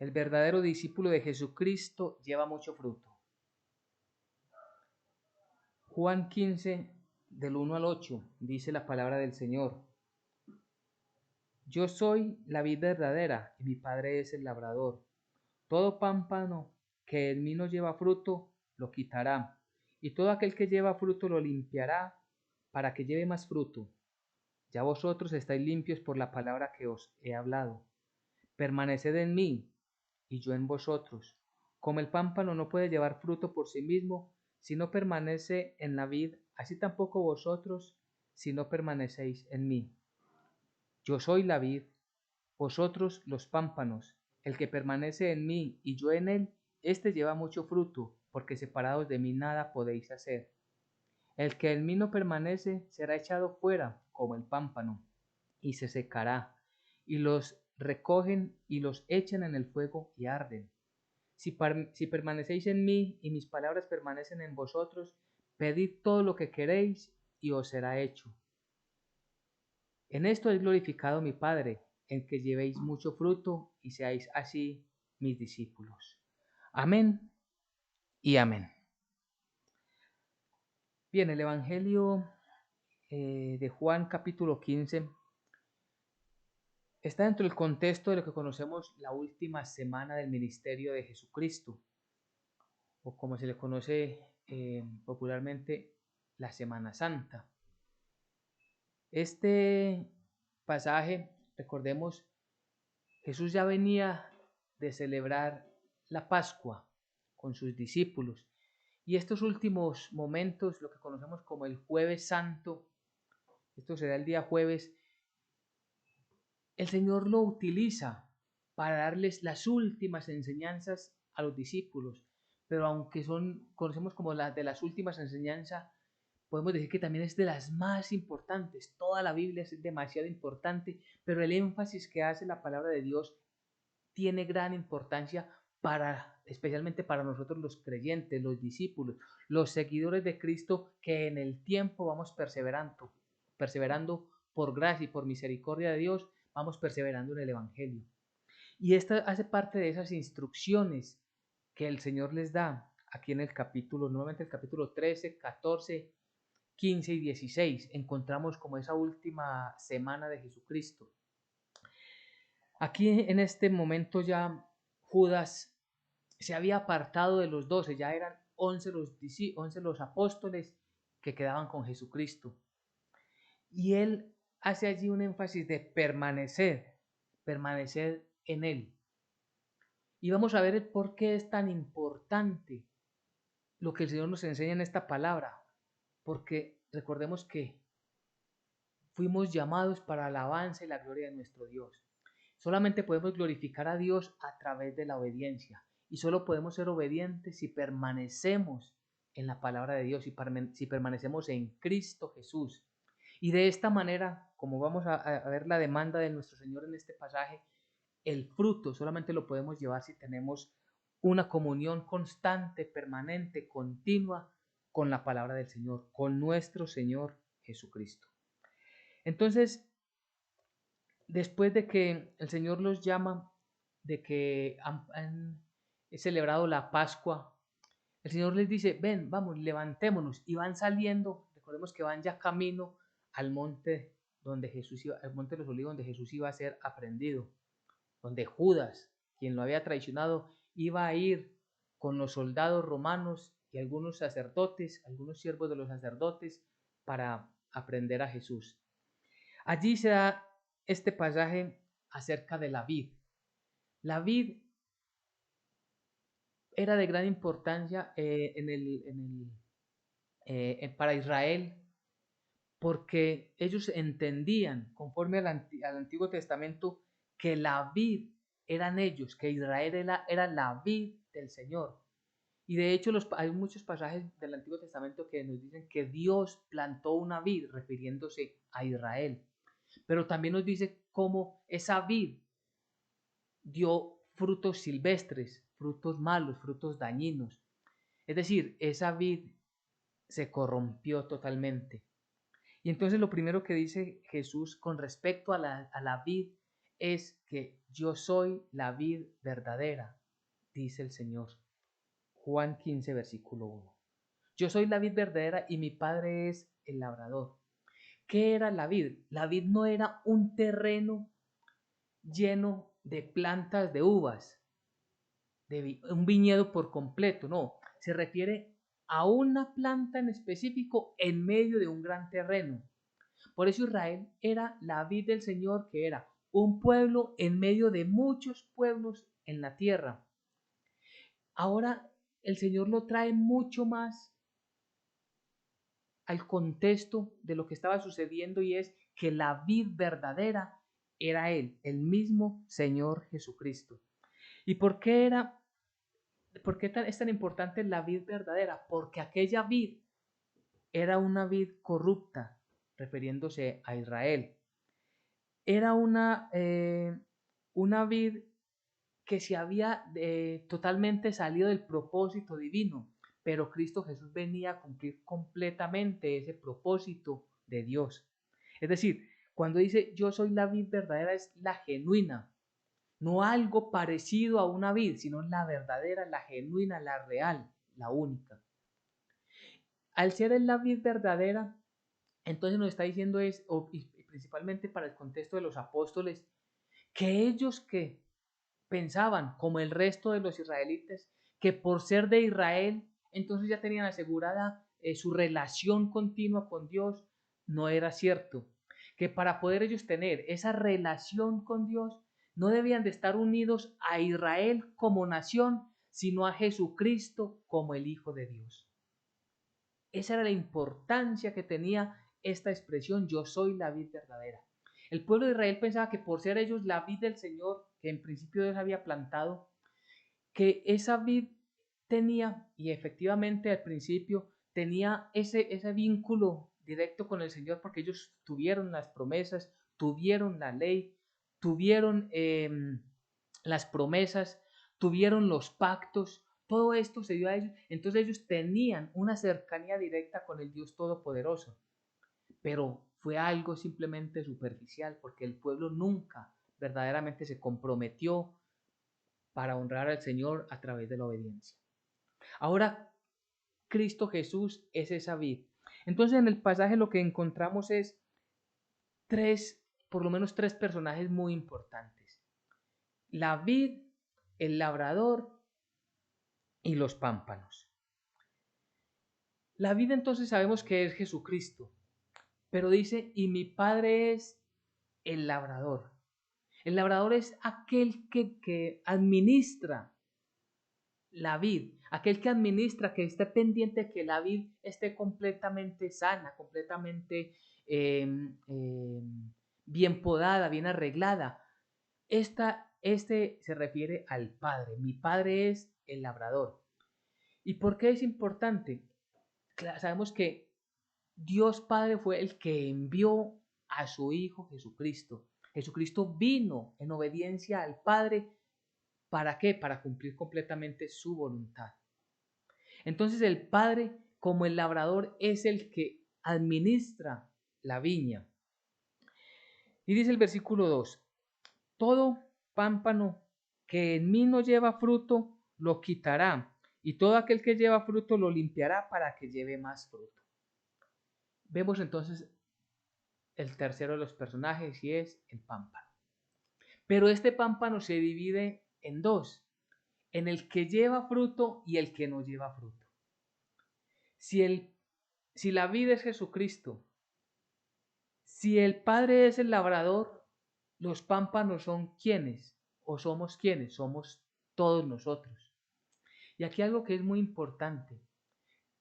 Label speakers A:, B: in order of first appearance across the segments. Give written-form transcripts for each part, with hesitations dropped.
A: El verdadero discípulo de Jesucristo lleva mucho fruto. Juan 15, del 1 al 8, dice la palabra del Señor. Yo soy la vid verdadera y mi Padre es el labrador. Todo pámpano que en mí no lleva fruto, lo quitará, y todo aquel que lleva fruto lo limpiará para que lleve más fruto. Ya vosotros estáis limpios por la palabra que os he hablado. Permaneced en mí, y yo en vosotros. Como el pámpano no puede llevar fruto por sí mismo, si no permanece en la vid, así tampoco vosotros, si no permanecéis en mí. Yo soy la vid, vosotros los pámpanos. El que permanece en mí y yo en él, éste lleva mucho fruto, porque separados de mí nada podéis hacer. El que en mí no permanece será echado fuera como el pámpano, y se secará, y los recogen y los echan en el fuego y arden. Si permanecéis en mí y mis palabras permanecen en vosotros, pedid todo lo que queréis y os será hecho. En esto es glorificado mi Padre, en que llevéis mucho fruto y seáis así mis discípulos. Amén y amén. Bien, el Evangelio de Juan capítulo 15 está dentro del contexto de lo que conocemos la última semana del ministerio de Jesucristo, o como se le conoce popularmente, la Semana Santa. Este pasaje, recordemos, Jesús ya venía de celebrar la Pascua con sus discípulos, y estos últimos momentos, lo que conocemos como el Jueves Santo, esto será el día jueves, el Señor lo utiliza para darles las últimas enseñanzas a los discípulos, pero aunque conocemos como las de las últimas enseñanzas, podemos decir que también es de las más importantes. Toda la Biblia es demasiado importante, pero el énfasis que hace la palabra de Dios tiene gran importancia especialmente para nosotros los creyentes, los discípulos, los seguidores de Cristo, que en el tiempo vamos perseverando por gracia y por misericordia de Dios, vamos perseverando en el Evangelio. Y esta hace parte de esas instrucciones que el Señor les da aquí en el capítulo, nuevamente el capítulo 13, 14, 15 y 16. Encontramos como esa última semana de Jesucristo. Aquí en este momento ya Judas se había apartado de los 12, ya eran 11 los apóstoles que quedaban con Jesucristo. Y él hace allí un énfasis de permanecer en él. Y vamos a ver por qué es tan importante lo que el Señor nos enseña en esta palabra. Porque recordemos que fuimos llamados para la alabanza y la gloria de nuestro Dios. Solamente podemos glorificar a Dios a través de la obediencia. Y solo podemos ser obedientes si permanecemos en la palabra de Dios, si permanecemos en Cristo Jesús. Y de esta manera, como vamos a ver la demanda de nuestro Señor en este pasaje, el fruto solamente lo podemos llevar si tenemos una comunión constante, permanente, continua con la palabra del Señor, con nuestro Señor Jesucristo. Entonces, después de que el Señor los llama, de que han celebrado la Pascua, el Señor les dice, ven, vamos, levantémonos, y van saliendo, recordemos que van ya camino al monte donde Jesús iba, al monte de los olivos, donde Jesús iba a ser aprendido, donde Judas, quien lo había traicionado, iba a ir con los soldados romanos y algunos sacerdotes, algunos siervos de los sacerdotes, para aprender a Jesús. Allí se da este pasaje acerca de la vid. La vid era de gran importancia para Israel, porque ellos entendían, conforme al Antiguo Testamento, que la vid eran ellos, que Israel era la vid del Señor. Y de hecho hay muchos pasajes del Antiguo Testamento que nos dicen que Dios plantó una vid, refiriéndose a Israel. Pero también nos dice cómo esa vid dio frutos silvestres, frutos malos, frutos dañinos. Es decir, esa vid se corrompió totalmente. Y entonces lo primero que dice Jesús con respecto a la vid es que yo soy la vid verdadera, dice el Señor. Juan 15, versículo 1. Yo soy la vid verdadera y mi Padre es el labrador. ¿Qué era la vid? La vid no era un terreno lleno de plantas de uvas, de un viñedo por completo, no. Se refiere a una planta en específico en medio de un gran terreno. Por eso Israel era la vid del Señor, que era un pueblo en medio de muchos pueblos en la tierra. Ahora el Señor lo trae mucho más al contexto de lo que estaba sucediendo, y es que la vid verdadera era Él, el mismo Señor Jesucristo. ¿Y por qué es tan importante la vid verdadera? Porque aquella vid era una vid corrupta, refiriéndose a Israel. Era una vid que se había totalmente salido del propósito divino, pero Cristo Jesús venía a cumplir completamente ese propósito de Dios. Es decir, cuando dice yo soy la vid verdadera, es la genuina, no algo parecido a una vid, sino la verdadera, la genuina, la real, la única. Al ser la vid verdadera, entonces nos está diciendo y principalmente para el contexto de los apóstoles, que ellos que pensaban, como el resto de los israelitas, que por ser de Israel, entonces ya tenían asegurada su relación continua con Dios, no era cierto. Que para poder ellos tener esa relación con Dios, no debían de estar unidos a Israel como nación, sino a Jesucristo como el Hijo de Dios. Esa era la importancia que tenía esta expresión, yo soy la vid verdadera. El pueblo de Israel pensaba que por ser ellos la vid del Señor, que en principio Dios había plantado, que esa vid tenía, y efectivamente al principio tenía ese vínculo directo con el Señor, porque ellos tuvieron las promesas, tuvieron la ley, tuvieron las promesas, tuvieron los pactos, todo esto se dio a ellos. Entonces ellos tenían una cercanía directa con el Dios Todopoderoso, pero fue algo simplemente superficial, porque el pueblo nunca verdaderamente se comprometió para honrar al Señor a través de la obediencia. Ahora, Cristo Jesús es esa vid. Entonces en el pasaje lo que encontramos es por lo menos tres personajes muy importantes. La vid, el labrador y los pámpanos. La vid entonces sabemos que es Jesucristo, pero dice, y mi Padre es el labrador. El labrador es aquel que administra la vid, aquel que administra, que esté pendiente de que la vid esté completamente sana, completamente bien podada, bien arreglada. Este se refiere al Padre. Mi Padre es el labrador. ¿Y por qué es importante? Sabemos que Dios Padre fue el que envió a su Hijo Jesucristo. Jesucristo vino en obediencia al Padre. ¿Para qué? Para cumplir completamente su voluntad. Entonces el Padre, como el labrador, es el que administra la viña. Y dice el versículo 2, todo pámpano que en mí no lleva fruto, lo quitará, y todo aquel que lleva fruto lo limpiará para que lleve más fruto. Vemos entonces el tercero de los personajes, y es el pámpano. Pero este pámpano se divide en dos, en el que lleva fruto y el que no lleva fruto. Si la vid es Jesucristo, si el Padre es el labrador, los pámpanos son quienes, o somos quienes, somos todos nosotros. Y aquí algo que es muy importante,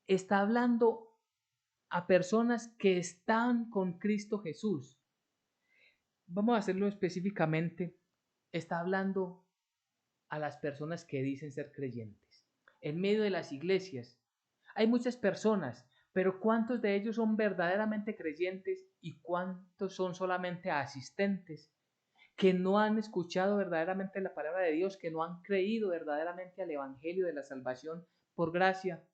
A: está hablando a personas que están con Cristo Jesús. Vamos a hacerlo específicamente, está hablando a las personas que dicen ser creyentes. En medio de las iglesias hay muchas personas, pero ¿cuántos de ellos son verdaderamente creyentes y cuántos son solamente asistentes que no han escuchado verdaderamente la palabra de Dios, que no han creído verdaderamente al Evangelio de la salvación por gracia,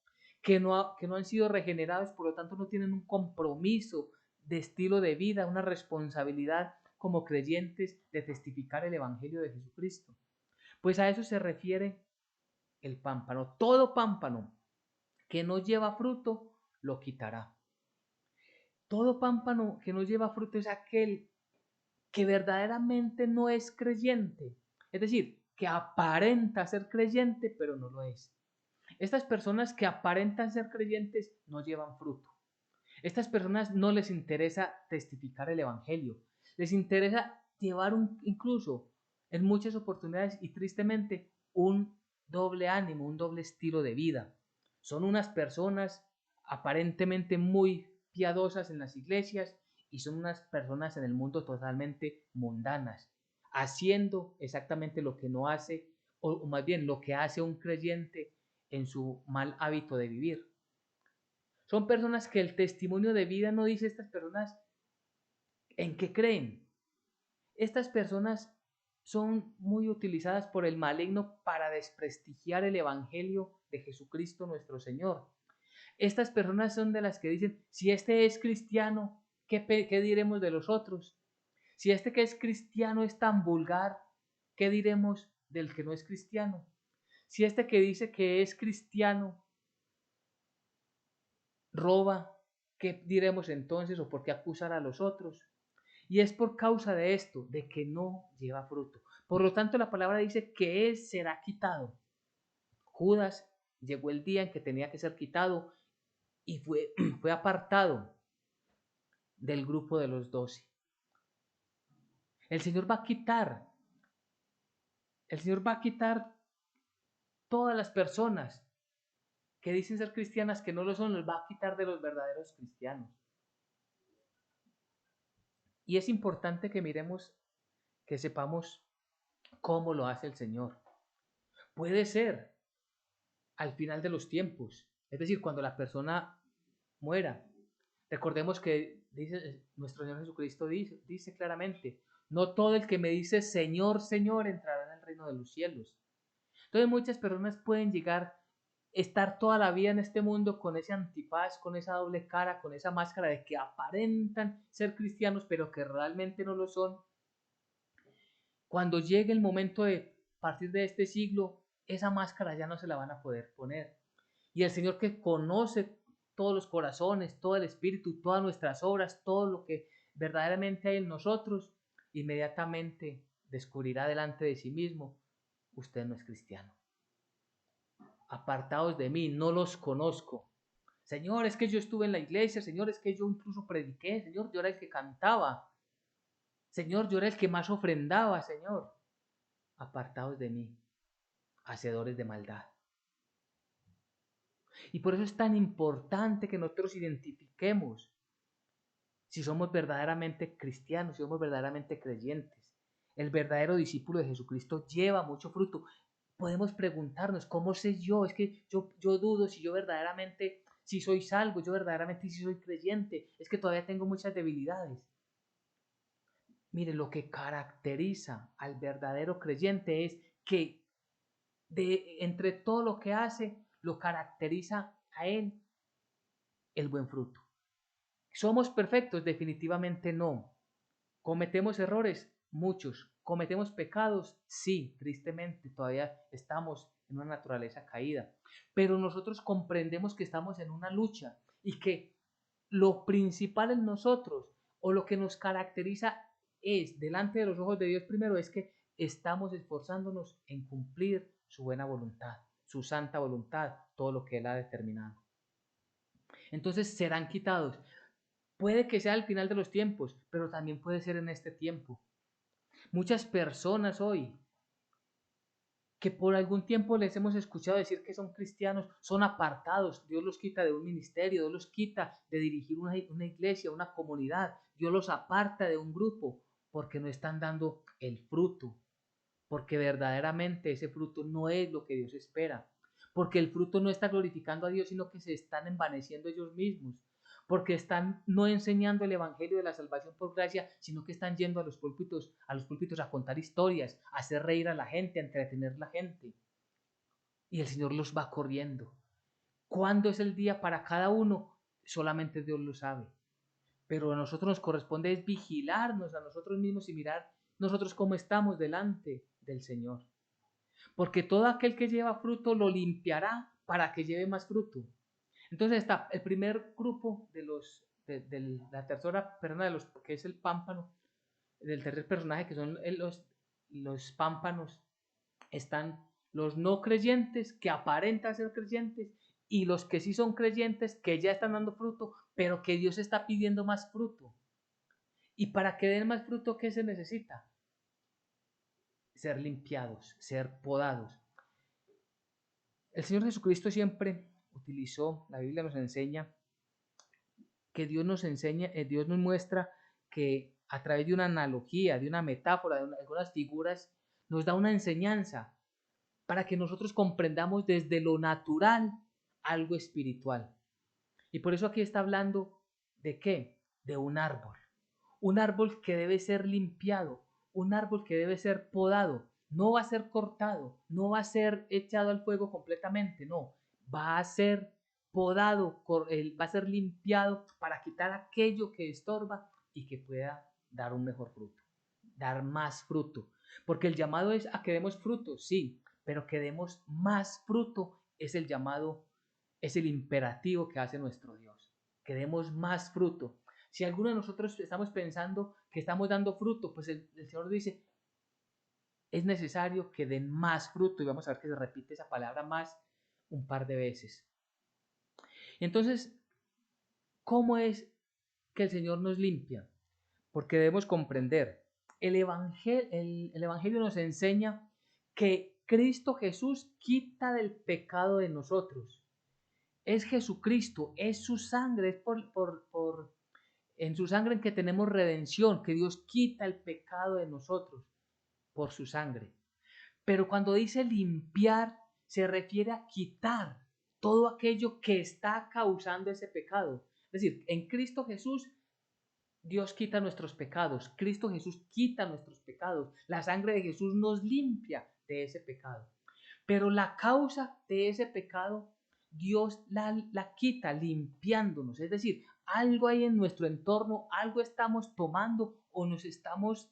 A: que no han sido regenerados, por lo tanto no tienen un compromiso de estilo de vida, una responsabilidad como creyentes de testificar el Evangelio de Jesucristo. Pues a eso se refiere el pámpano. Todo pámpano que no lleva fruto, lo quitará. Todo pámpano que no lleva fruto es aquel que verdaderamente no es creyente. Es decir, que aparenta ser creyente, pero no lo es. Estas personas que aparentan ser creyentes no llevan fruto. Estas personas no les interesa testificar el Evangelio. Les interesa llevar incluso en muchas oportunidades y tristemente un doble ánimo, un doble estilo de vida. Son unas personas aparentemente muy piadosas en las iglesias y son unas personas en el mundo totalmente mundanas, haciendo exactamente lo que no hace, o más bien lo que hace un creyente en su mal hábito de vivir. Son personas que el testimonio de vida no dice estas personas en qué creen. Estas personas son muy utilizadas por el maligno para desprestigiar el Evangelio de Jesucristo nuestro Señor. Estas personas son de las que dicen, si este es cristiano, ¿qué diremos de los otros? Si este que es cristiano es tan vulgar, ¿qué diremos del que no es cristiano? Si este que dice que es cristiano roba, ¿qué diremos entonces o por qué acusar a los otros? Y es por causa de esto, de que no lleva fruto. Por lo tanto, la palabra dice que él será quitado. Judas llegó el día en que tenía que ser quitado y fue apartado del grupo de los 12. El Señor va a quitar, el Señor va a quitar todas las personas que dicen ser cristianas que no lo son, los va a quitar de los verdaderos cristianos. Y es importante que miremos, que sepamos cómo lo hace el Señor. Puede ser al final de los tiempos, es decir, cuando la persona muera. Recordemos que dice, nuestro Señor Jesucristo dice claramente, no todo el que me dice Señor, Señor entrará en el reino de los cielos. Entonces muchas personas pueden estar toda la vida en este mundo con ese antifaz, con esa doble cara, con esa máscara de que aparentan ser cristianos, pero que realmente no lo son. Cuando llegue el momento de partir de este siglo, esa máscara ya no se la van a poder poner. Y el Señor, que conoce todos los corazones, todo el espíritu, todas nuestras obras, todo lo que verdaderamente hay en nosotros, inmediatamente descubrirá delante de sí mismo, usted no es cristiano. Apartados de mí, no los conozco. Señor, es que yo estuve en la iglesia, Señor, es que yo incluso prediqué, Señor, yo era el que cantaba, Señor, yo era el que más ofrendaba, Señor. Apartados de mí, hacedores de maldad. Y por eso es tan importante que nosotros identifiquemos si somos verdaderamente cristianos, si somos verdaderamente creyentes. El verdadero discípulo de Jesucristo lleva mucho fruto. Podemos preguntarnos, ¿cómo sé yo? Es que yo dudo si yo verdaderamente, si soy salvo, yo verdaderamente si soy creyente. Es que todavía tengo muchas debilidades. Mire, lo que caracteriza al verdadero creyente es que entre todo lo que hace, lo caracteriza a él el buen fruto. ¿Somos perfectos? Definitivamente no. ¿Cometemos errores? Muchos. ¿Cometemos pecados? Sí, tristemente, todavía estamos en una naturaleza caída. Pero nosotros comprendemos que estamos en una lucha y que lo principal en nosotros o lo que nos caracteriza es, delante de los ojos de Dios primero, es que estamos esforzándonos en cumplir su buena voluntad, su santa voluntad, todo lo que Él ha determinado. Entonces serán quitados. Puede que sea al final de los tiempos, pero también puede ser en este tiempo. Muchas personas hoy que por algún tiempo les hemos escuchado decir que son cristianos, son apartados. Dios los quita de un ministerio, Dios los quita de dirigir una iglesia, una comunidad. Dios los aparta de un grupo porque no están dando el fruto, porque verdaderamente ese fruto no es lo que Dios espera, porque el fruto no está glorificando a Dios, sino que se están envaneciendo ellos mismos, porque están no enseñando el evangelio de la salvación por gracia, sino que están yendo a los púlpitos a contar historias, a hacer reír a la gente, a entretener a la gente. Y el Señor los va corriendo. ¿Cuándo es el día para cada uno? Solamente Dios lo sabe. pero a nosotros nos corresponde es vigilarnos a nosotros mismos y mirar nosotros cómo estamos delante del Señor. Porque todo aquel que lleva fruto lo limpiará para que lleve más fruto. Entonces está el primer grupo de la tercera persona, que es el pámpano, del tercer personaje, que son los pámpanos. Están los no creyentes que aparentan ser creyentes y los que sí son creyentes que ya están dando fruto, pero que Dios está pidiendo más fruto. Y para que den más fruto, ¿qué se necesita? Ser limpiados, ser podados. El Señor Jesucristo siempre utilizó, la Biblia nos enseña, que Dios nos enseña, Dios nos muestra que a través de una analogía, de una metáfora, de algunas figuras, nos da una enseñanza para que nosotros comprendamos desde lo natural algo espiritual. Y por eso aquí está hablando de qué? De un árbol. Un árbol que debe ser limpiado, un árbol que debe ser podado. No va a ser cortado, no va a ser echado al fuego completamente, no. Va a ser podado, va a ser limpiado para quitar aquello que estorba y que pueda dar un mejor fruto, dar más fruto. Porque el llamado es a que demos fruto, sí, pero que demos más fruto es el llamado, es el imperativo que hace nuestro Dios. Que demos más fruto. Si alguno de nosotros estamos pensando que estamos dando fruto, pues el Señor dice, es necesario que den más fruto. Y vamos a ver que se repite esa palabra más un par de veces. Entonces, ¿cómo es que el Señor nos limpia? Porque debemos comprender, el Evangelio nos enseña que Cristo Jesús quita del pecado de nosotros. Es Jesucristo, es su sangre, es en su sangre en que tenemos redención, que Dios quita el pecado de nosotros por su sangre. Pero cuando dice limpiar, se refiere a quitar todo aquello que está causando ese pecado. Es decir, en Cristo Jesús, Dios quita nuestros pecados. Cristo Jesús quita nuestros pecados. La sangre de Jesús nos limpia de ese pecado. Pero la causa de ese pecado, Dios la quita limpiándonos. Es decir, algo hay en nuestro entorno, algo estamos tomando o nos estamos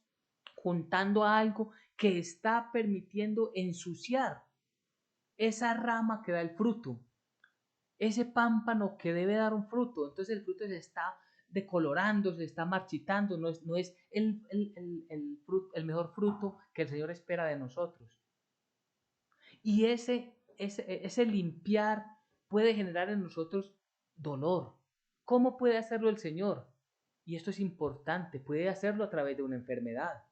A: juntando a algo que está permitiendo ensuciar esa rama que da el fruto, ese pámpano que debe dar un fruto. Entonces el fruto se está decolorando, se está marchitando, no es el mejor fruto que el Señor espera de nosotros. Y ese limpiar puede generar en nosotros dolor. ¿Cómo puede hacerlo el Señor? Y esto es importante, puede hacerlo a través de una enfermedad.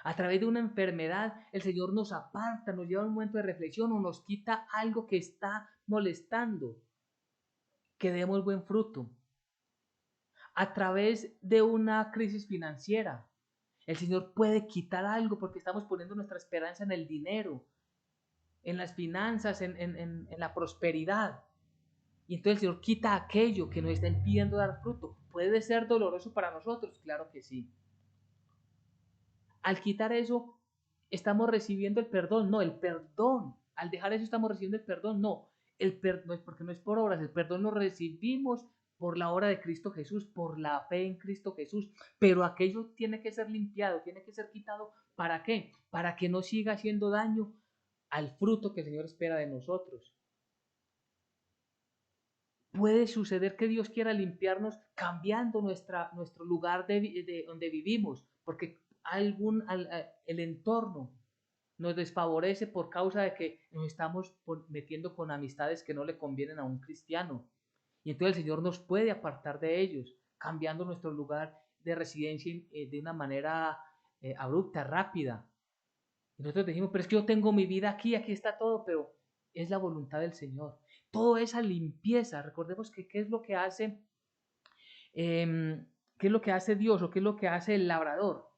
A: A través de una enfermedad, el Señor nos aparta, nos lleva a un momento de reflexión o nos quita algo que está molestando, que demos buen fruto. A través de una crisis financiera, el Señor puede quitar algo porque estamos poniendo nuestra esperanza en el dinero, en las finanzas, en la prosperidad. Y entonces el Señor quita aquello que nos está impidiendo dar fruto. ¿Puede ser doloroso para nosotros? Claro que sí. Al quitar eso, estamos recibiendo el perdón. No, el perdón. Al dejar eso, estamos recibiendo el perdón. No, no es porque no es por obras. El perdón lo recibimos por la obra de Cristo Jesús, por la fe en Cristo Jesús. Pero aquello tiene que ser limpiado, tiene que ser quitado. ¿Para qué? Para que no siga haciendo daño al fruto que el Señor espera de nosotros. Puede suceder que Dios quiera limpiarnos cambiando nuestro lugar de donde vivimos, porque el entorno nos desfavorece por causa de que nos estamos metiendo con amistades que no le convienen a un cristiano. Y entonces el Señor nos puede apartar de ellos, cambiando nuestro lugar de residencia de una manera abrupta, rápida. Y nosotros decimos, pero es que yo tengo mi vida aquí, aquí está todo, pero es la voluntad del Señor. Toda esa limpieza, recordemos que qué es lo que hace, qué es lo que hace Dios o qué es lo que hace el labrador.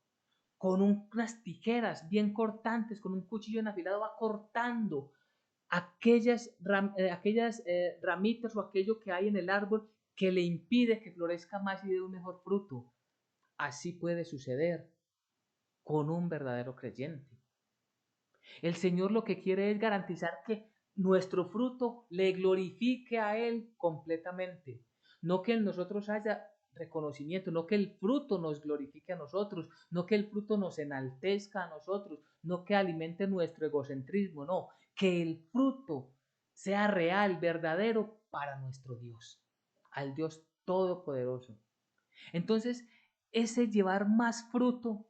A: Con unas tijeras bien cortantes, con un cuchillo en afilado, va cortando aquellas ramitas o aquello que hay en el árbol que le impide que florezca más y dé un mejor fruto. Así puede suceder con un verdadero creyente. El Señor lo que quiere es garantizar que nuestro fruto le glorifique a Él completamente. No que en nosotros haya reconocimiento, no que el fruto nos glorifique a nosotros, no que el fruto nos enaltezca a nosotros, no que alimente nuestro egocentrismo, no, que el fruto sea real, verdadero para nuestro Dios, al Dios Todopoderoso. Entonces, ese llevar más fruto,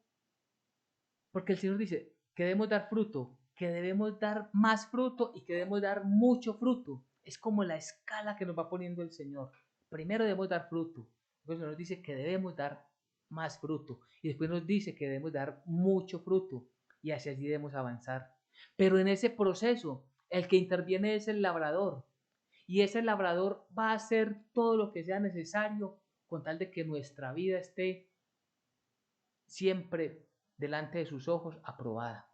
A: porque el Señor dice que debemos dar fruto, que debemos dar más fruto y que debemos dar mucho fruto. Es como la escala que nos va poniendo el Señor. Primero debemos dar fruto. Luego nos dice que debemos dar más fruto. Y después nos dice que debemos dar mucho fruto. Y así allí debemos avanzar. Pero en ese proceso, el que interviene es el labrador. Y ese labrador va a hacer todo lo que sea necesario con tal de que nuestra vida esté siempre delante de sus ojos aprobada.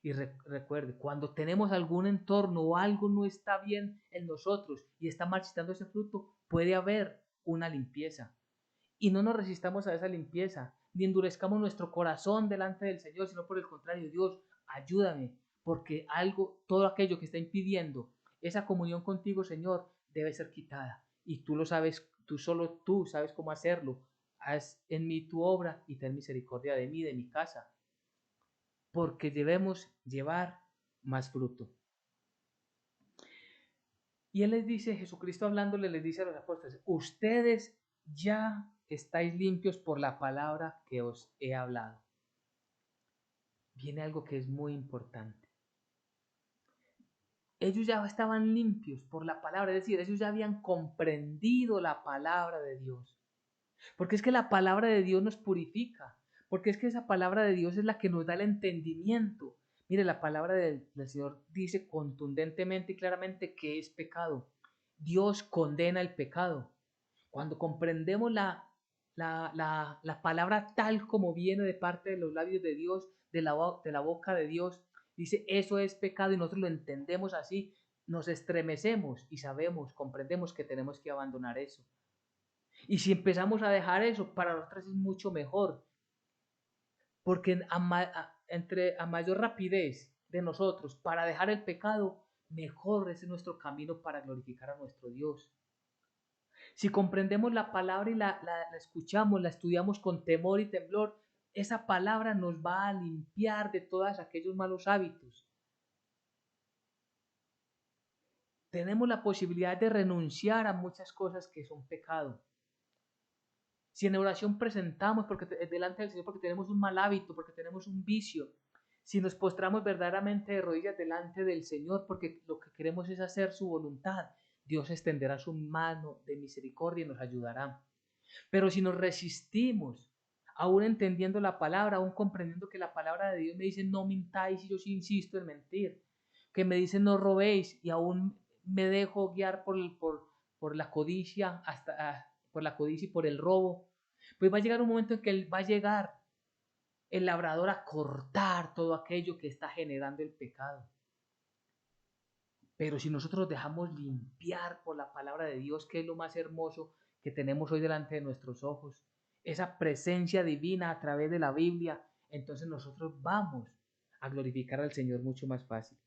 A: Y recuerde, cuando tenemos algún entorno o algo no está bien en nosotros y está marchitando ese fruto, puede haber una limpieza. Y no nos resistamos a esa limpieza, ni endurezcamos nuestro corazón delante del Señor, sino por el contrario, Dios, ayúdame, porque todo aquello que está impidiendo esa comunión contigo, Señor, debe ser quitada. Y tú lo sabes, solo tú sabes cómo hacerlo. Haz en mí tu obra y ten misericordia de mí, de mi casa, porque debemos llevar más fruto. Y Él les dice, Jesucristo hablándole, les dice a los apóstoles, ustedes ya estáis limpios por la palabra que os he hablado. Viene algo que es muy importante. Ellos ya estaban limpios por la palabra, es decir, ellos ya habían comprendido la palabra de Dios. Porque es que la palabra de Dios nos purifica, porque es que esa palabra de Dios es la que nos da el entendimiento. Mire, la palabra del Señor dice contundentemente y claramente que es pecado. Dios condena el pecado. Cuando comprendemos la palabra tal como viene de parte de los labios de Dios, de la boca de Dios, dice eso es pecado y nosotros lo entendemos así, nos estremecemos y sabemos, comprendemos que tenemos que abandonar eso. Y si empezamos a dejar eso, para nosotros es mucho mejor, porque a mayor rapidez de nosotros para dejar el pecado, mejor es nuestro camino para glorificar a nuestro Dios. Si comprendemos la palabra y la escuchamos, la estudiamos con temor y temblor, esa palabra nos va a limpiar de todos aquellos malos hábitos. Tenemos la posibilidad de renunciar a muchas cosas que son pecado. Si en oración presentamos delante del Señor porque tenemos un mal hábito, porque tenemos un vicio, si nos postramos verdaderamente de rodillas delante del Señor porque lo que queremos es hacer su voluntad, Dios extenderá su mano de misericordia y nos ayudará. Pero si nos resistimos, aún entendiendo la palabra, aún comprendiendo que la palabra de Dios me dice no mintáis y yo sí insisto en mentir, que me dice no robéis y aún me dejo guiar por la codicia, por la codicia y por el robo, pues va a llegar un momento en que va a llegar el labrador a cortar todo aquello que está generando el pecado. Pero si nosotros dejamos limpiar por la palabra de Dios, que es lo más hermoso que tenemos hoy delante de nuestros ojos, esa presencia divina a través de la Biblia, entonces nosotros vamos a glorificar al Señor mucho más fácil.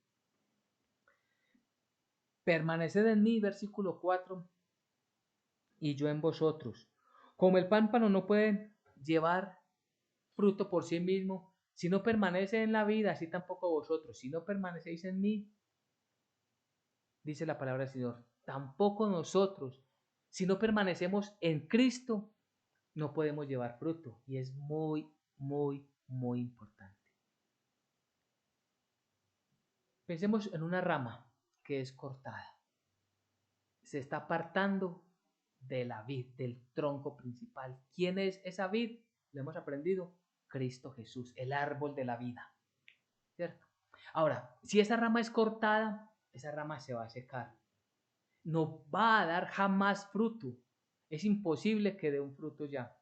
A: Permaneced en mí, versículo 4, y yo en vosotros. Como el pámpano no puede llevar fruto por sí mismo, si no permanece en la vida, así tampoco vosotros. Si no permanecéis en mí, dice la palabra del Señor, tampoco nosotros, si no permanecemos en Cristo, no podemos llevar fruto. Y es muy, muy, muy importante. Pensemos en una rama que es cortada. Se está apartando de la vid, del tronco principal. ¿Quién es esa vid? Lo hemos aprendido. Cristo Jesús, el árbol de la vida. ¿Cierto? Ahora, si esa rama es cortada, esa rama se va a secar. No va a dar jamás fruto. Es imposible que dé un fruto ya.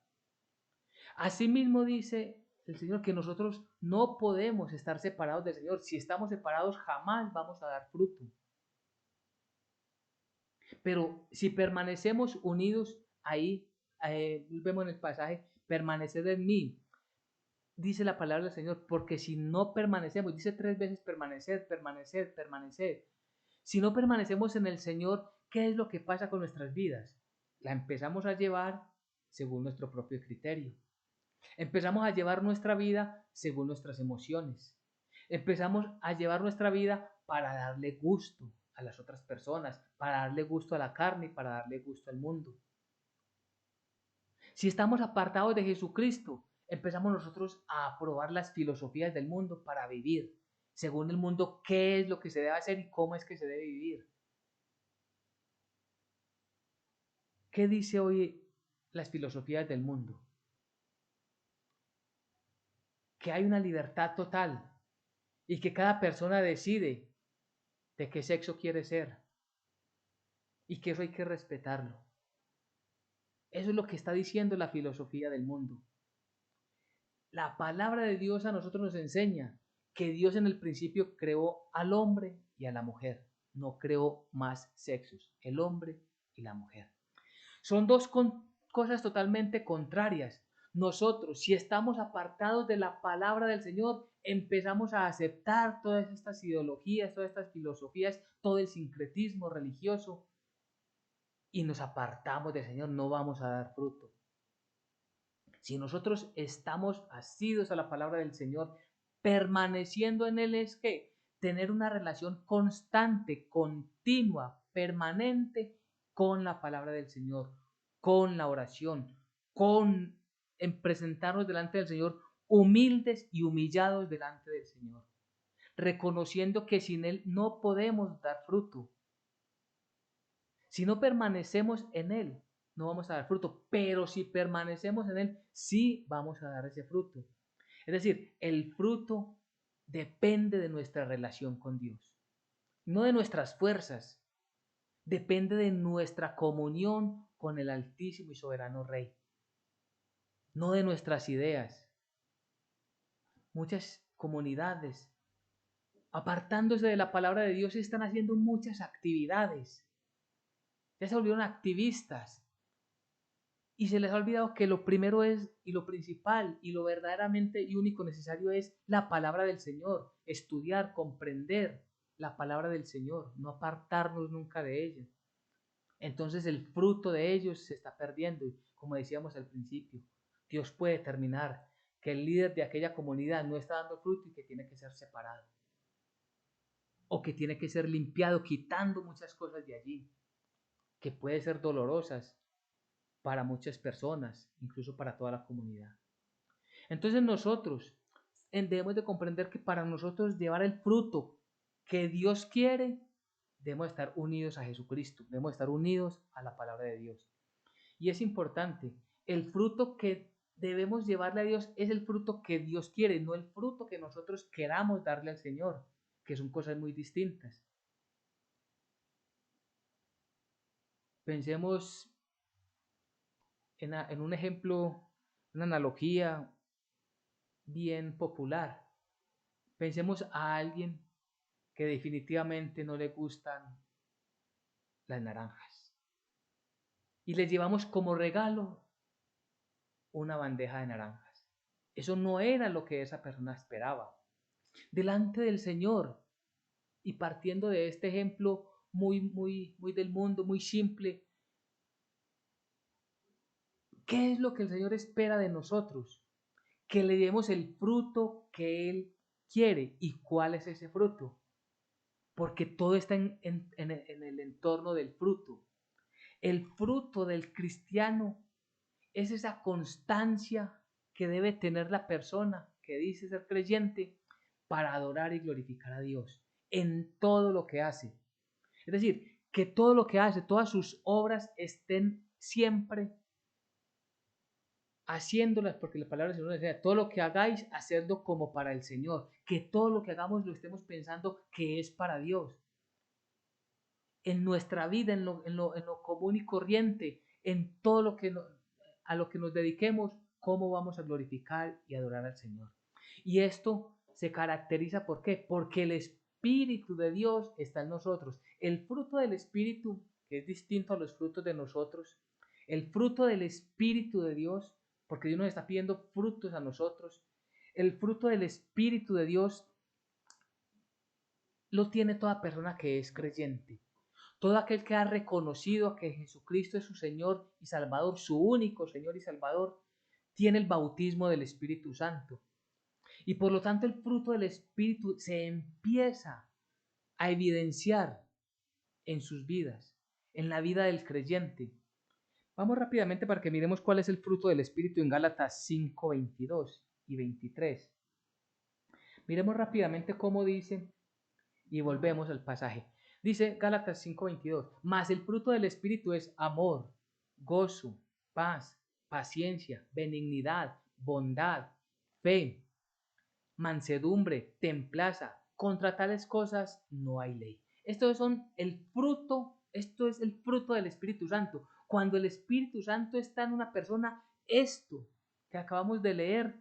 A: Asimismo dice el Señor que nosotros no podemos estar separados del Señor. Si estamos separados, jamás vamos a dar fruto. Pero si permanecemos unidos ahí, vemos en el pasaje, permaneced en mí, dice la palabra del Señor, porque si no permanecemos, dice 3 veces permaneced, permaneced, permaneced. Si no permanecemos en el Señor, ¿qué es lo que pasa con nuestras vidas? La empezamos a llevar, según nuestro propio criterio. Empezamos a llevar nuestra vida según nuestras emociones. Empezamos a llevar nuestra vida para darle gusto a las otras personas, para darle gusto a la carne y para darle gusto al mundo. Si estamos apartados de Jesucristo, empezamos nosotros a aprobar las filosofías del mundo para vivir, según el mundo, qué es lo que se debe hacer y cómo es que se debe vivir. ¿Qué dice hoy las filosofías del mundo? Que hay una libertad total y que cada persona decide de qué sexo quiere ser y que eso hay que respetarlo. Eso es lo que está diciendo la filosofía del mundo. La palabra de Dios a nosotros nos enseña que Dios en el principio creó al hombre y a la mujer. No creó más sexos, el hombre y la mujer. Son dos cosas totalmente contrarias. Nosotros, si estamos apartados de la palabra del Señor, empezamos a aceptar todas estas ideologías, todas estas filosofías, todo el sincretismo religioso y nos apartamos del Señor, no vamos a dar fruto. Si nosotros estamos asidos a la palabra del Señor, permaneciendo en Él, es que tener una relación constante, continua, permanente con la palabra del Señor, con la oración, en presentarnos delante del Señor humildes y humillados delante del Señor, reconociendo que sin Él no podemos dar fruto. Si no permanecemos en Él, no vamos a dar fruto, pero si permanecemos en Él, sí vamos a dar ese fruto. Es decir, el fruto depende de nuestra relación con Dios, no de nuestras fuerzas, depende de nuestra comunión con el Altísimo y Soberano Rey, no de nuestras ideas. Muchas comunidades, apartándose de la palabra de Dios, están haciendo muchas actividades. Ya se volvieron activistas. Y se les ha olvidado que lo primero es, y lo principal, y lo verdaderamente y único necesario es la palabra del Señor. Estudiar, comprender la palabra del Señor, no apartarnos nunca de ella. Entonces el fruto de ellos se está perdiendo. Y como decíamos al principio, Dios puede determinar que el líder de aquella comunidad no está dando fruto y que tiene que ser separado. O que tiene que ser limpiado, quitando muchas cosas de allí, que pueden ser dolorosas para muchas personas, incluso para toda la comunidad. Entonces nosotros debemos de comprender que para nosotros llevar el fruto que Dios quiere, debemos estar unidos a Jesucristo, debemos estar unidos a la palabra de Dios. Y es importante, el fruto que debemos llevarle a Dios es el fruto que Dios quiere, no el fruto que nosotros queramos darle al Señor, que son cosas muy distintas. Pensemos en un ejemplo, una analogía bien popular. Pensemos a alguien que definitivamente no le gustan las naranjas y le llevamos como regalo una bandeja de naranjas. Eso no era lo que esa persona esperaba. Delante del Señor y partiendo de este ejemplo muy del mundo, muy simple, ¿qué es lo que el Señor espera de nosotros? Que le demos el fruto que Él quiere. ¿Y cuál es ese fruto? Porque todo está en el entorno del fruto. El fruto del cristiano es esa constancia que debe tener la persona que dice ser creyente para adorar y glorificar a Dios en todo lo que hace. Es decir, que todo lo que hace, todas sus obras estén siempre haciéndolas, porque la palabra del Señor nos enseña, todo lo que hagáis, hacedlo como para el Señor, que todo lo que hagamos lo estemos pensando que es para Dios. En nuestra vida, en lo común y corriente, en todo lo que a lo que nos dediquemos, cómo vamos a glorificar y adorar al Señor. Y esto se caracteriza ¿por qué? Porque el Espíritu de Dios está en nosotros. El fruto del Espíritu, que es distinto a los frutos de nosotros, el fruto del Espíritu de Dios, porque Dios nos está pidiendo frutos a nosotros, el fruto del Espíritu de Dios lo tiene toda persona que es creyente. Todo aquel que ha reconocido que Jesucristo es su Señor y Salvador, su único Señor y Salvador, tiene el bautismo del Espíritu Santo. Y por lo tanto el fruto del Espíritu se empieza a evidenciar en sus vidas, en la vida del creyente. Vamos rápidamente para que miremos cuál es el fruto del Espíritu en Gálatas 5, 22 y 23. Miremos rápidamente cómo dice y volvemos al pasaje. Dice Gálatas 5:22, mas el fruto del Espíritu es amor, gozo, paz, paciencia, benignidad, bondad, fe, mansedumbre, templaza. Contra tales cosas no hay ley. Esto es el fruto del Espíritu Santo. Cuando el Espíritu Santo está en una persona, esto que acabamos de leer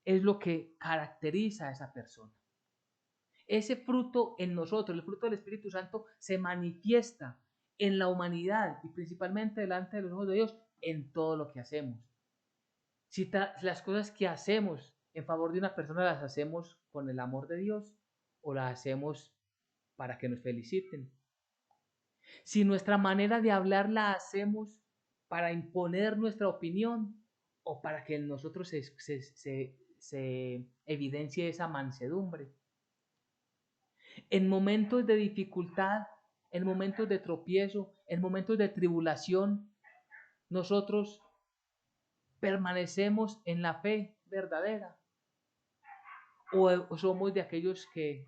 A: es lo que caracteriza a esa persona. Ese fruto en nosotros, el fruto del Espíritu Santo, se manifiesta en la humanidad y principalmente delante de los ojos de Dios en todo lo que hacemos. Si las cosas que hacemos en favor de una persona las hacemos con el amor de Dios o las hacemos para que nos feliciten. Si nuestra manera de hablar la hacemos para imponer nuestra opinión o para que en nosotros se evidencie esa mansedumbre. En momentos de dificultad, en momentos de tropiezo, en momentos de tribulación, nosotros permanecemos en la fe verdadera o somos de aquellos que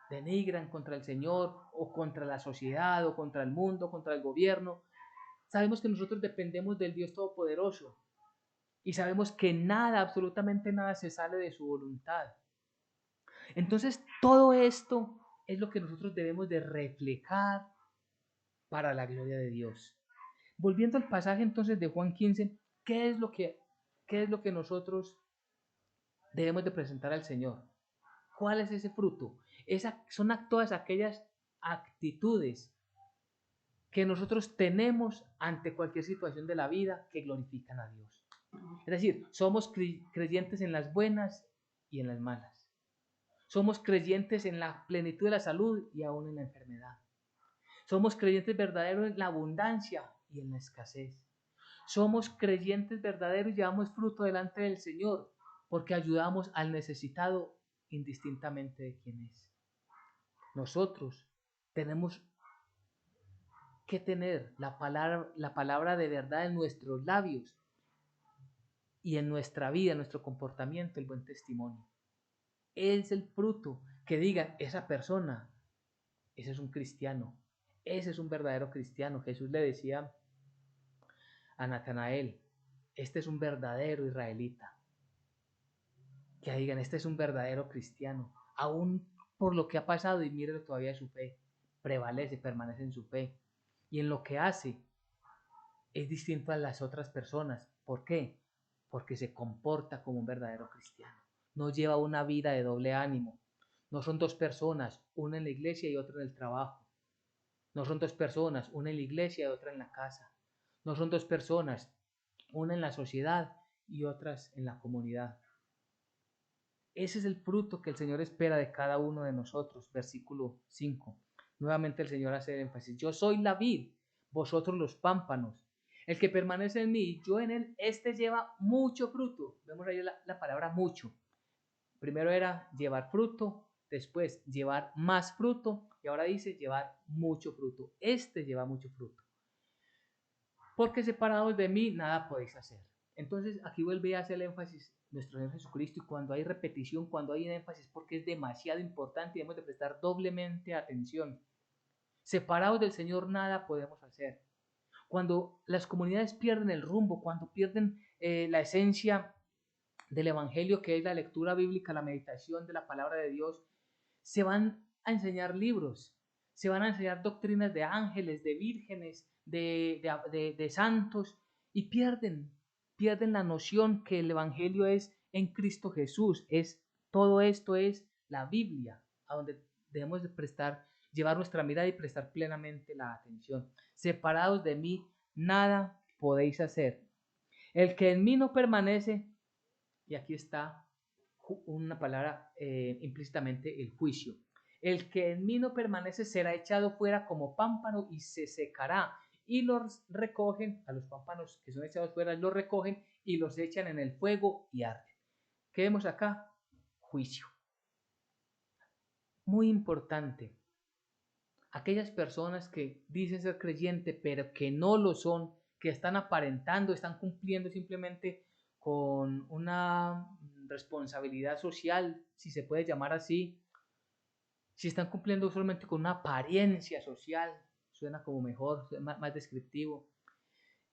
A: denigran contra el Señor o contra la sociedad o contra el mundo, contra el gobierno. Sabemos que nosotros dependemos del Dios Todopoderoso y sabemos que nada, absolutamente nada se sale de su voluntad. Entonces todo esto es lo que nosotros debemos de reflejar para la gloria de Dios. Volviendo al pasaje entonces de Juan 15, qué es lo que nosotros debemos de presentar al Señor? ¿Cuál es ese fruto? Son todas aquellas actitudes que nosotros tenemos ante cualquier situación de la vida que glorifican a Dios. Es decir, somos creyentes en las buenas y en las malas. Somos creyentes en la plenitud de la salud y aún en la enfermedad. Somos creyentes verdaderos en la abundancia y en la escasez. Somos creyentes verdaderos y llevamos fruto delante del Señor porque ayudamos al necesitado indistintamente de quién es. Nosotros tenemos que tener la palabra de verdad en nuestros labios y en nuestra vida, en nuestro comportamiento, el buen testimonio. Es el fruto que diga esa persona, ese es un cristiano, ese es un verdadero cristiano. Jesús le decía a Natanael, este es un verdadero israelita. Que digan, este es un verdadero cristiano, aún por lo que ha pasado y mire todavía su fe, prevalece, permanece en su fe. Y en lo que hace es distinto a las otras personas. ¿Por qué? Porque se comporta como un verdadero cristiano. No lleva una vida de doble ánimo. No son dos personas, una en la iglesia y otra en el trabajo. No son dos personas, una en la iglesia y otra en la casa. No son dos personas, una en la sociedad y otras en la comunidad. Ese es el fruto que el Señor espera de cada uno de nosotros. Versículo 5. Nuevamente el Señor hace énfasis. Yo soy la vid, vosotros los pámpanos. El que permanece en mí y yo en él, este lleva mucho fruto. Vemos ahí la palabra mucho. Primero era llevar fruto, después llevar más fruto y ahora dice llevar mucho fruto. Este lleva mucho fruto. Porque separados de mí nada podéis hacer. Entonces aquí vuelve a hacer el énfasis nuestro Señor Jesucristo, y cuando hay repetición, cuando hay énfasis, porque es demasiado importante y debemos de prestar doblemente atención. Separados del Señor nada podemos hacer. Cuando las comunidades pierden el rumbo, cuando pierden la esencia del Evangelio, que es la lectura bíblica, la meditación de la palabra de Dios, se van a enseñar libros, se van a enseñar doctrinas de ángeles, de vírgenes, de santos, y pierden la noción que el Evangelio es en Cristo Jesús. Todo esto es la Biblia, a donde debemos de llevar nuestra mirada y prestar plenamente la atención. Separados de mí, nada podéis hacer. El que en mí no permanece, y aquí está una palabra implícitamente, el juicio. El que en mí no permanece será echado fuera como pámpano y se secará. Y los recogen, a los pámpanos que son echados fuera, los recogen y los echan en el fuego y arden. ¿Qué vemos acá? Juicio. Muy importante. Aquellas personas que dicen ser creyentes, pero que no lo son, que están aparentando, están cumpliendo simplemente con una responsabilidad social, si se puede llamar así, si están cumpliendo solamente con una apariencia social, suena como mejor, más descriptivo.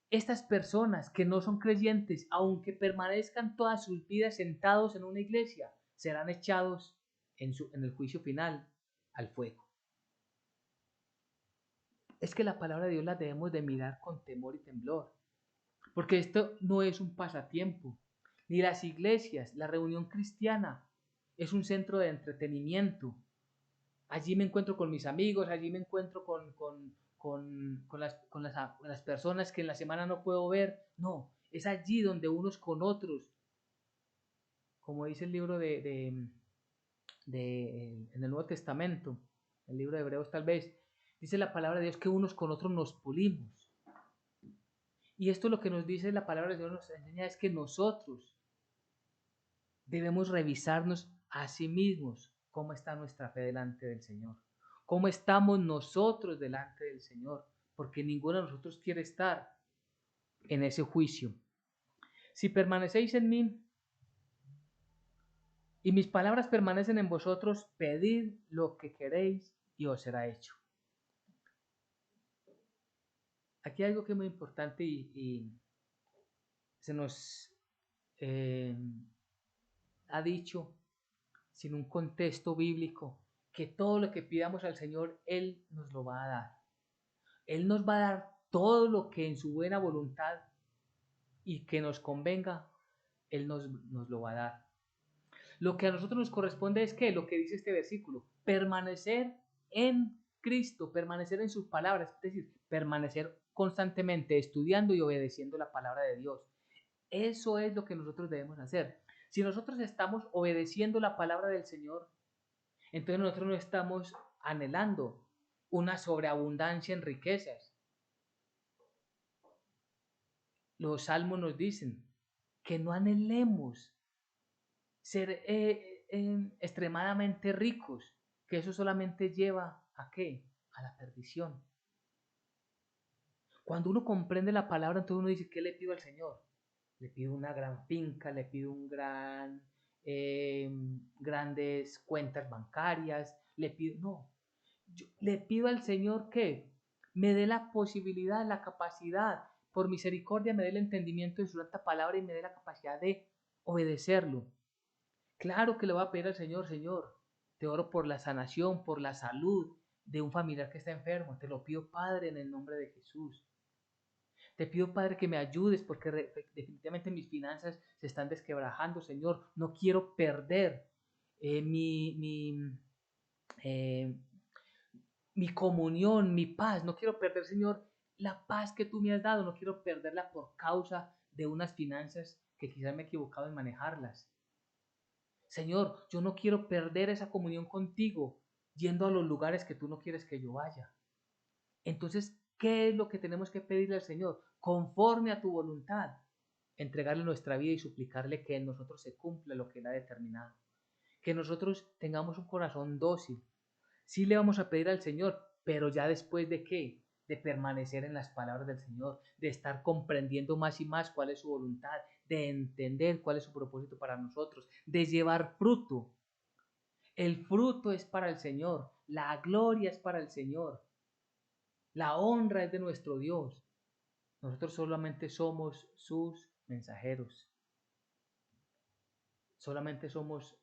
A: Estas personas que no son creyentes, aunque permanezcan todas sus vidas sentados en una iglesia, serán echados en el juicio final al fuego. Es que la palabra de Dios la debemos de mirar con temor y temblor, porque esto no es un pasatiempo, ni las iglesias, la reunión cristiana es un centro de entretenimiento. Allí me encuentro con mis amigos, allí me encuentro con las personas que en la semana no puedo ver. No, es allí donde unos con otros, como dice el libro en el Nuevo Testamento, el libro de Hebreos tal vez, dice la palabra de Dios que unos con otros nos pulimos. Y esto lo que nos dice la palabra de Dios, nos enseña es que nosotros debemos revisarnos a sí mismos cómo está nuestra fe delante del Señor, cómo estamos nosotros delante del Señor, porque ninguno de nosotros quiere estar en ese juicio. Si permanecéis en mí y mis palabras permanecen en vosotros, pedid lo que queréis y os será hecho. Aquí hay algo que es muy importante y se nos ha dicho sin un contexto bíblico, que todo lo que pidamos al Señor, Él nos lo va a dar. Él nos va a dar todo lo que en su buena voluntad y que nos convenga, Él nos lo va a dar. Lo que a nosotros nos corresponde es que, lo que dice este versículo, permanecer en Cristo, permanecer en sus palabras, es decir, permanecer constantemente estudiando y obedeciendo la palabra de Dios. Eso es lo que nosotros debemos hacer. Si nosotros estamos obedeciendo la palabra del Señor, entonces nosotros no estamos anhelando una sobreabundancia en riquezas. Los salmos nos dicen que no anhelemos ser extremadamente ricos, que eso solamente lleva ¿a qué? A la perdición. Cuando uno comprende la palabra, entonces uno dice, ¿qué le pido al Señor? Le pido una gran finca, le pido grandes cuentas bancarias, le pido, no, yo le pido al Señor que me dé la posibilidad, la capacidad, por misericordia me dé el entendimiento de su santa palabra y me dé la capacidad de obedecerlo. Claro que le voy a pedir al Señor, Señor, te oro por la sanación, por la salud de un familiar que está enfermo. Te lo pido, Padre, en el nombre de Jesús. Te pido, Padre, que me ayudes porque definitivamente mis finanzas se están desquebrajando, Señor. No quiero perder eh, mi comunión, mi paz. No quiero perder, Señor, la paz que tú me has dado. No quiero perderla por causa de unas finanzas que quizás me he equivocado en manejarlas. Señor, yo no quiero perder esa comunión contigo yendo a los lugares que tú no quieres que yo vaya. Entonces, ¿qué es lo que tenemos que pedirle al Señor? Conforme a tu voluntad, entregarle nuestra vida y suplicarle que en nosotros se cumpla lo que Él ha determinado. Que nosotros tengamos un corazón dócil. Sí le vamos a pedir al Señor, pero ya después de qué? De permanecer en las palabras del Señor, de estar comprendiendo más y más cuál es su voluntad, de entender cuál es su propósito para nosotros, de llevar fruto. El fruto es para el Señor, la gloria es para el Señor, la honra es de nuestro Dios. Nosotros solamente somos sus mensajeros, solamente somos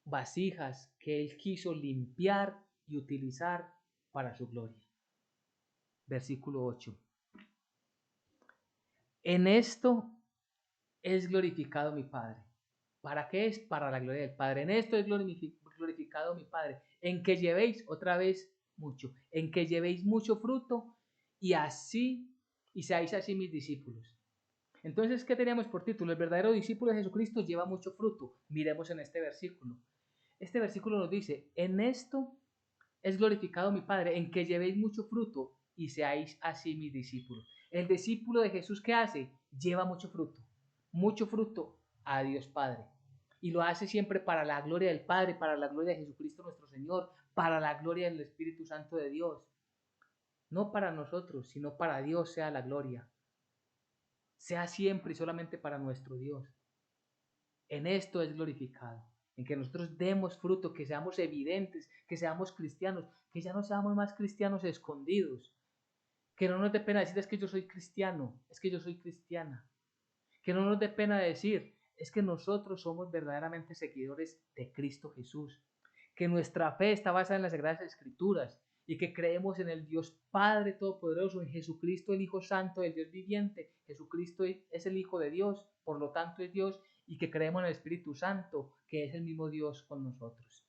A: vasijas que Él quiso limpiar y utilizar para su gloria. Versículo 8. En esto es glorificado mi Padre. ¿Para qué es? Para la gloria del Padre. En esto es glorificado mi Padre. En que llevéis otra vez mucho. En que llevéis mucho fruto y seáis así mis discípulos. Entonces, ¿qué teníamos por título? El verdadero discípulo de Jesucristo lleva mucho fruto. Miremos en este versículo. Este versículo nos dice, en esto es glorificado mi Padre, en que llevéis mucho fruto y seáis así mis discípulos. El discípulo de Jesús, ¿qué hace? Lleva mucho fruto a Dios Padre. Y lo hace siempre para la gloria del Padre, para la gloria de Jesucristo nuestro Señor, para la gloria del Espíritu Santo de Dios. No para nosotros, sino para Dios sea la gloria. Sea siempre y solamente para nuestro Dios. En esto es glorificado, en que nosotros demos fruto, que seamos evidentes, que seamos cristianos, que ya no seamos más cristianos escondidos, que no nos dé pena decir es que yo soy cristiano, es que yo soy cristiana, que no nos dé pena decir es que nosotros somos verdaderamente seguidores de Cristo Jesús, que nuestra fe está basada en las Sagradas Escrituras y que creemos en el Dios Padre Todopoderoso, en Jesucristo el Hijo Santo del Dios viviente. Jesucristo es el Hijo de Dios, por lo tanto es Dios, y que creemos en el Espíritu Santo, que es el mismo Dios con nosotros.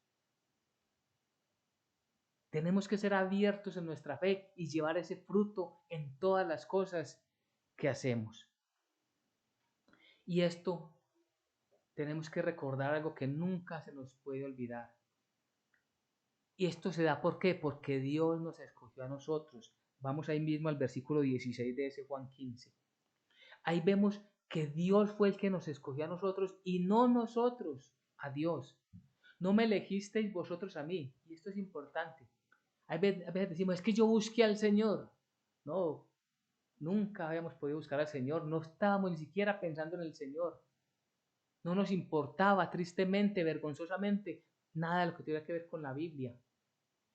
A: Tenemos que ser abiertos en nuestra fe y llevar ese fruto en todas las cosas que hacemos. Y esto tenemos que recordar algo que nunca se nos puede olvidar. Y esto se da ¿por qué? Porque Dios nos escogió a nosotros. Vamos ahí mismo al versículo 16 de ese Juan 15. Ahí vemos que Dios fue el que nos escogió a nosotros y no nosotros a Dios. No me elegisteis vosotros a mí. Y esto es importante. A veces decimos, es que yo busqué al Señor. No, nunca habíamos podido buscar al Señor. No estábamos ni siquiera pensando en el Señor. No nos importaba tristemente, vergonzosamente, nada de lo que tuviera que ver con la Biblia.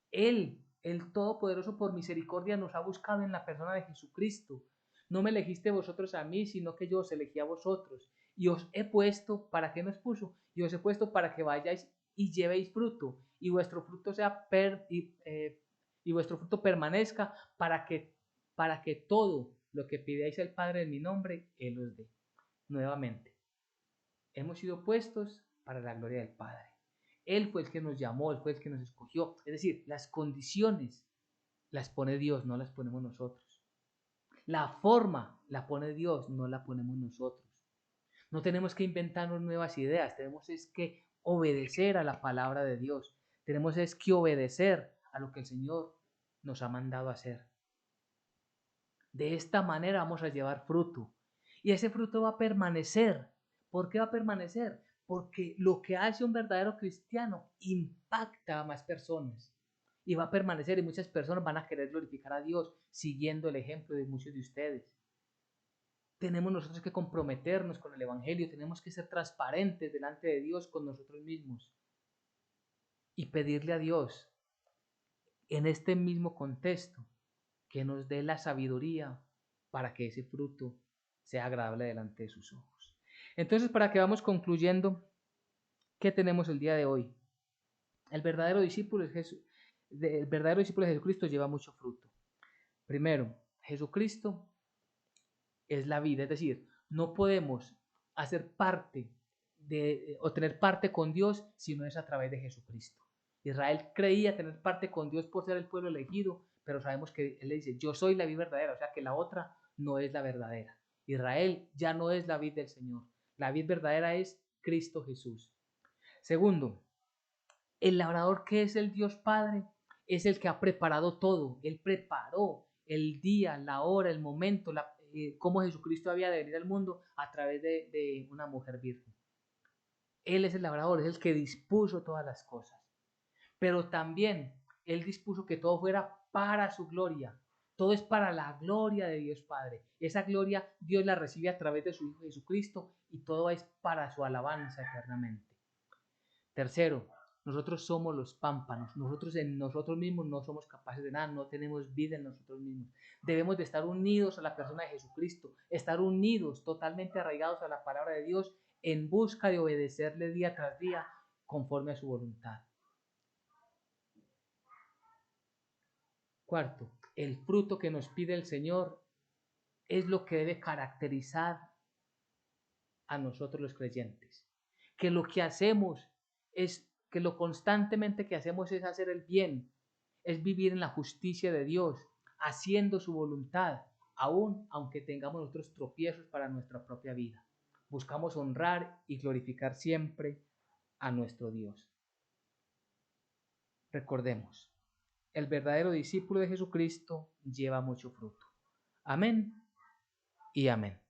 A: Él, el Todopoderoso por misericordia, nos ha buscado en la persona de Jesucristo. No me elegiste vosotros a mí, sino que yo os elegí a vosotros. Y os he puesto, ¿para qué nos puso? Y os he puesto para que vayáis y llevéis fruto, y vuestro fruto sea y vuestro fruto permanezca, para que todo lo que pidáis al Padre en mi nombre, Él os dé. Nuevamente, hemos sido puestos para la gloria del Padre. Él fue el que nos llamó, Él fue el que nos escogió. Es decir, las condiciones las pone Dios, no las ponemos nosotros. La forma la pone Dios, no la ponemos nosotros. No tenemos que inventarnos nuevas ideas, tenemos es que obedecer a la palabra de Dios. Tenemos es que obedecer a lo que el Señor nos ha mandado a hacer. De esta manera vamos a llevar fruto. Y ese fruto va a permanecer. ¿Por qué va a permanecer? Porque lo que hace un verdadero cristiano impacta a más personas. Y va a permanecer y muchas personas van a querer glorificar a Dios siguiendo el ejemplo de muchos de ustedes. Tenemos nosotros que comprometernos con el Evangelio, tenemos que ser transparentes delante de Dios con nosotros mismos y pedirle a Dios en este mismo contexto que nos dé la sabiduría para que ese fruto sea agradable delante de sus ojos. Entonces, para que vamos concluyendo, ¿qué tenemos el día de hoy? El verdadero discípulo el verdadero discípulo de Jesucristo lleva mucho fruto. Primero, Jesucristo es la vida, es decir, no podemos hacer parte o tener parte con Dios si no es a través de Jesucristo. Israel creía tener parte con Dios por ser el pueblo elegido, pero sabemos que Él le dice, yo soy la vid verdadera, o sea que la otra no es la verdadera. Israel ya no es la vid del Señor, la vid verdadera es Cristo Jesús. Segundo, el labrador que es el Dios Padre es el que ha preparado todo, Él preparó el día, la hora, el momento, cómo Jesucristo había de venir al mundo a través de una mujer virgen. Él es el labrador, es el que dispuso todas las cosas. Pero también Él dispuso que todo fuera para su gloria. Todo es para la gloria de Dios Padre. Esa gloria Dios la recibe a través de su Hijo Jesucristo y todo es para su alabanza eternamente. Tercero, nosotros somos los pámpanos. Nosotros en nosotros mismos no somos capaces de nada, no tenemos vida en nosotros mismos. Debemos de estar unidos a la persona de Jesucristo, estar unidos, totalmente arraigados a la palabra de Dios, en busca de obedecerle día tras día conforme a su voluntad. Cuarto, el fruto que nos pide el Señor es lo que debe caracterizar a nosotros los creyentes. Que lo que hacemos es, que lo constantemente que hacemos es hacer el bien, es vivir en la justicia de Dios, haciendo su voluntad, aun aunque tengamos otros tropiezos para nuestra propia vida. Buscamos honrar y glorificar siempre a nuestro Dios. Recordemos, el verdadero discípulo de Jesucristo lleva mucho fruto. Amén y amén.